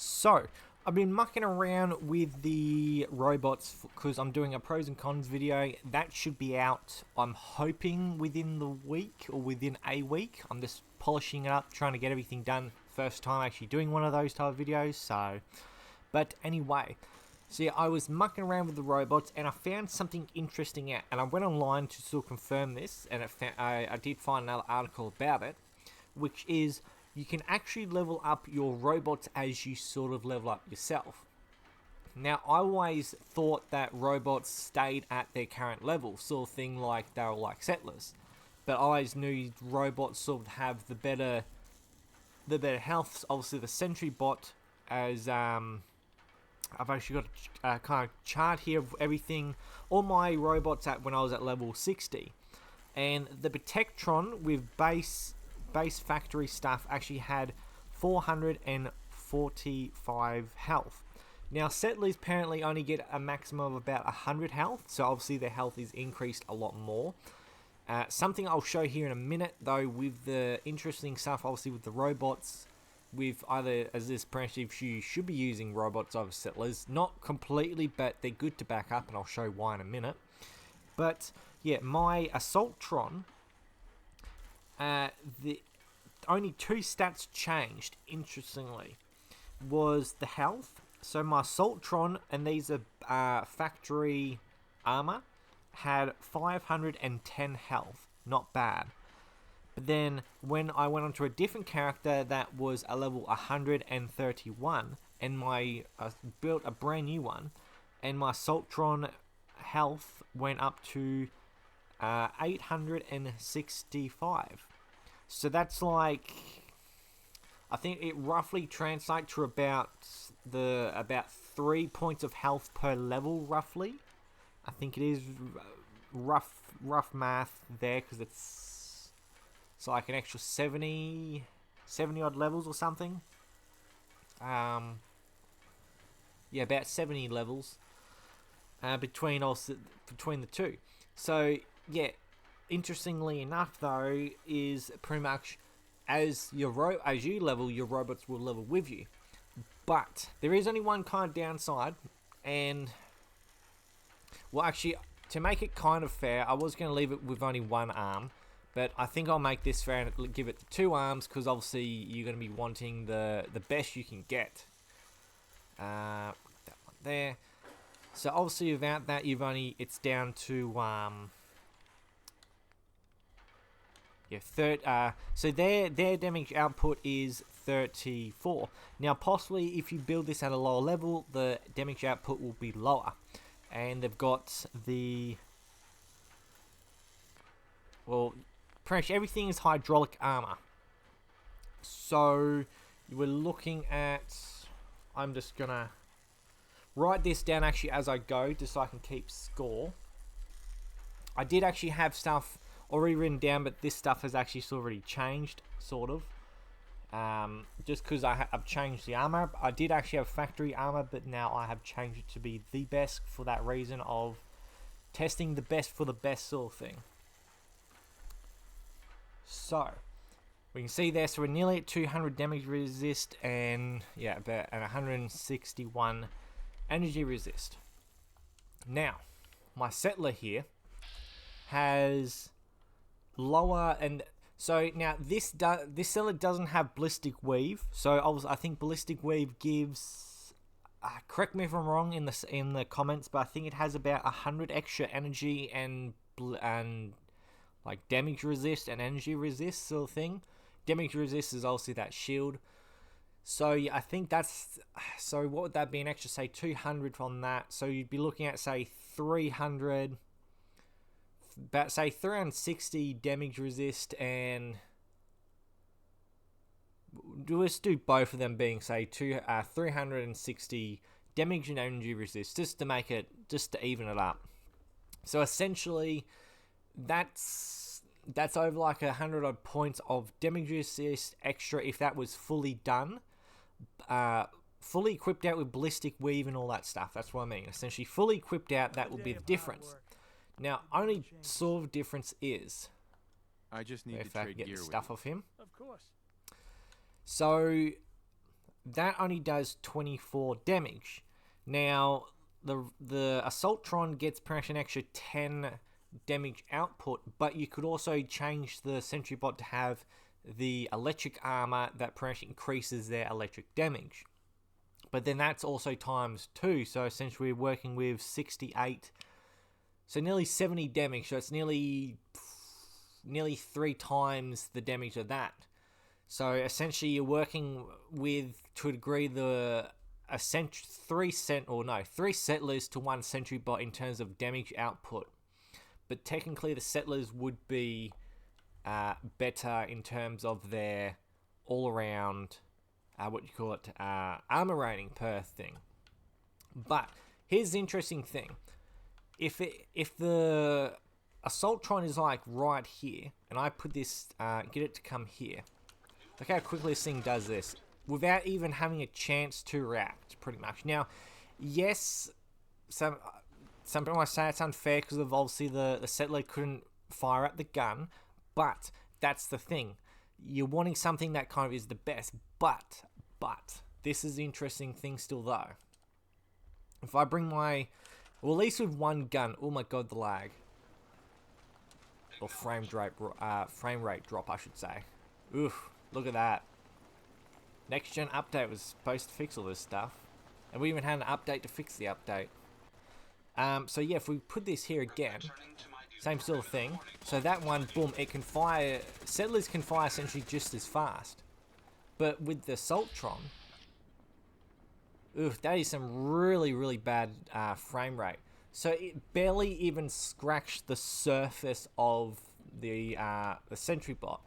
So, I've been mucking around with the robots because I'm doing a pros and cons video. That should be out, I'm hoping, within the week or within a week. I'm just polishing it up, trying to get everything done. First time actually doing one of those type of videos, so... But anyway, so yeah, I was mucking around with the robots and I found something interesting out. And I went online to sort of confirm this, and I did find another article about it, which is you can actually level up your robots as you sort of level up yourself. Now, I always thought that robots stayed at their current level, sort of thing like they were like settlers. But I always knew robots sort of have the better health. Obviously, the Sentry Bot, as I've actually got a kind of chart here of everything, all my robots at when I was at level 60, and the Protectron with base factory stuff actually had 445 health. Now, settlers apparently only get a maximum of about 100 health, so obviously their health is increased a lot more. Something I'll show here in a minute, though, with the interesting stuff, obviously with the robots, with either, as this if you should be using robots over settlers, not completely, but they're good to back up, and I'll show why in a minute. But yeah, my Assaultron, the only two stats changed, interestingly, was the health. So my Assaultron, and these are factory armor, had 510 health. Not bad. But then when I went onto a different character that was a level 131, and my built a brand new one, and my Assaultron health went up to 865. So that's like, I think it roughly translates to about 3 points of health per level, roughly. I think it is rough math there, because it's like an extra 70 odd levels or something. Yeah, about 70 levels between the two. So yeah, interestingly enough, though, is pretty much as you level, your robots will level with you. But there is only one kind of downside, and well, actually, to make it kind of fair, I was going to leave it with only one arm, but I think I'll make this fair and give it 2 arms, because obviously you're going to be wanting the best you can get. That one there. So obviously without that, it's down to so their damage output is 34. Now, possibly if you build this at a lower level, the damage output will be lower. And they've got pretty much everything is hydraulic armor. So we're looking at, I'm just gonna write this down actually as I go, just so I can keep score. I did actually have stuff already written down, but this stuff has actually already changed, sort of. Just because I've changed the armor. I did actually have factory armor, but now I have changed it to be the best for that reason of testing the best for the best sort of thing. So we can see there, so we're nearly at 200 damage resist, and yeah, about an 161 energy resist. Now, my settler here has lower, and so now this settler doesn't have ballistic weave. So I think ballistic weave gives, correct me if I'm wrong in the comments, but I think it has about 100 extra energy and like damage resist and energy resist sort of thing. Damage resist is obviously that shield. So yeah, I think that's, so what would that be, an extra say 200 from that? So you'd be looking at say 300. About say 360 damage resist, and let's do both of them being say 360 damage and energy resist, just to even it up. So essentially, that's over like 100 odd points of damage resist extra if that was fully done, fully equipped out with ballistic weave and all that stuff. That's what I mean. Essentially, fully equipped out, that would be the difference. Now, only sort of difference is, I just need if to I trade can get gear the with stuff you. off him. Of course. So that only does 24 damage. Now, the Assaultron gets pretty much an extra 10 damage output, but you could also change the Sentry Bot to have the electric armor that pretty much increases their electric damage. But then that's also times 2, so essentially we're working with 68, so nearly 70 damage, so it's nearly 3 times the damage of that. So essentially you're working with, to a degree, three settlers to 1 Sentry Bot in terms of damage output. But technically the settlers would be better in terms of their all-around, armor rating per thing. But here's the interesting thing. If the Assaultron is like right here, and I put this, get it to come here. Look how quickly this thing does this, without even having a chance to react, pretty much. Now, yes, some people might say it's unfair because of obviously the settler couldn't fire at the gun, but that's the thing. You're wanting something that kind of is the best, but this is the interesting thing still though. If I bring my, well, at least with one gun, oh my god, the lag. Or frame rate drop, I should say. Oof. Look at that. Next gen update was supposed to fix all this stuff. And we even had an update to fix the update. So yeah, if we put this here again, same sort of thing. So that one, boom, it can fire, settlers can fire essentially just as fast. But with the Assaultron, oof, that is some really, really bad frame rate. So it barely even scratched the surface of the Sentry Bot.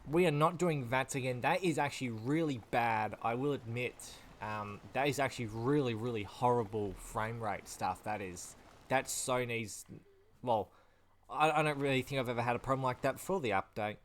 We are not doing VATS again. That is actually really bad, I will admit. That is actually really, really horrible frame rate stuff. That so needs, well, I don't really think I've ever had a problem like that before the update.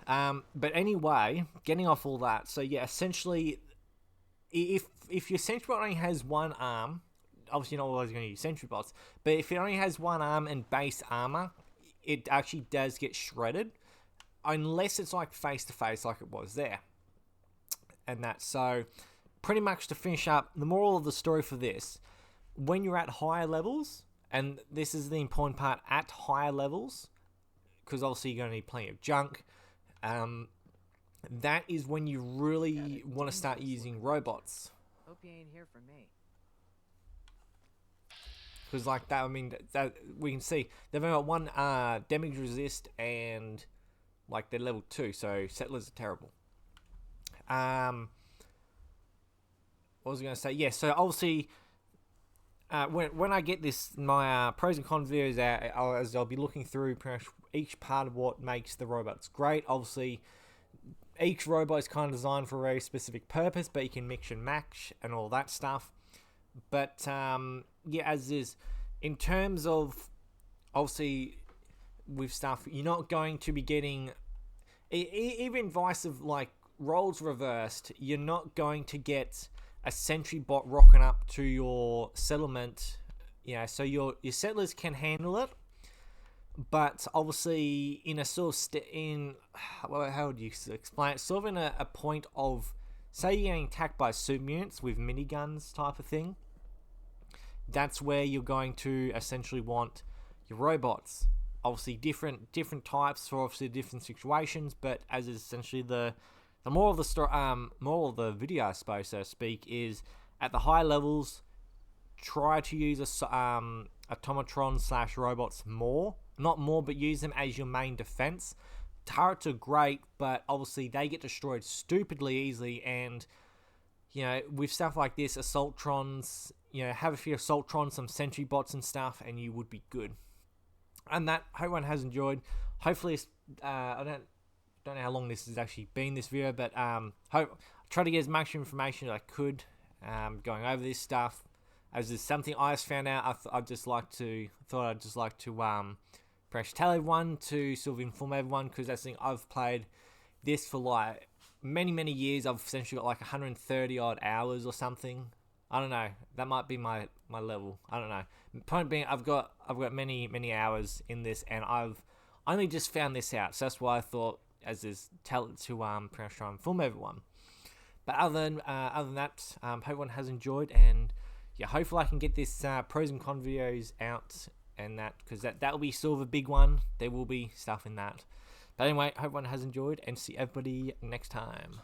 But anyway, getting off all that, so yeah, essentially, if your Sentry Bot only has one arm, obviously you're not always going to use Sentry Bots, but if it only has one arm and base armor, it actually does get shredded. Unless it's like face to face like it was there. And that, so pretty much to finish up, the moral of the story for this, when you're at higher levels, and this is the important part, at higher levels, because obviously you're going to need plenty of junk, that is when you really want to start using robots. Hope you ain't here for me. Because like that, I mean, that we can see they've only got one damage resist and like they're level 2, so settlers are terrible. What was I going to say? Yeah, so obviously, when I get this, my pros and cons videos out, as I'll be looking through pretty much each part of what makes the robots great. Obviously, each robot is kind of designed for a very specific purpose, but you can mix and match and all that stuff. But yeah, as is, in terms of obviously with stuff, you're not going to be getting, even vice of like roles reversed, you're not going to get a Sentry Bot rocking up to your settlement. Yeah, so your settlers can handle it, but obviously in a sort of well, how would you explain it? Sort of in a point of, say you're getting attacked by super units with miniguns type of thing. That's where you're going to essentially want your robots. Obviously different types for obviously different situations, but as is essentially the moral of the story, moral of the video, I suppose, so to speak, is at the high levels, try to use automatron / robots more. Not more, but use them as your main defense. Turrets are great, but obviously they get destroyed stupidly easily, and you know, with stuff like this, Assaultrons, you know, have a few Assaultrons, some Sentry Bots and stuff, and you would be good. And that, hope everyone has enjoyed. Hopefully, I don't know how long this has actually been, this video, but hope try to get as much information as I could going over this stuff. As is something I just found out, thought I'd just like to perhaps tell everyone, to sort of inform everyone, because that's the thing, I've played this for like many years. I've essentially got like 130 odd hours or something. I don't know. That might be my level. I don't know. Point being, I've got many hours in this, and I've only just found this out. So that's why I thought, as is, tell it to try and inform everyone. But other than that, hope everyone has enjoyed, and yeah, hopefully I can get this pros and con videos out, and because that'll be sort of a big one. There will be stuff in that. But anyway, hope everyone has enjoyed, and see everybody next time.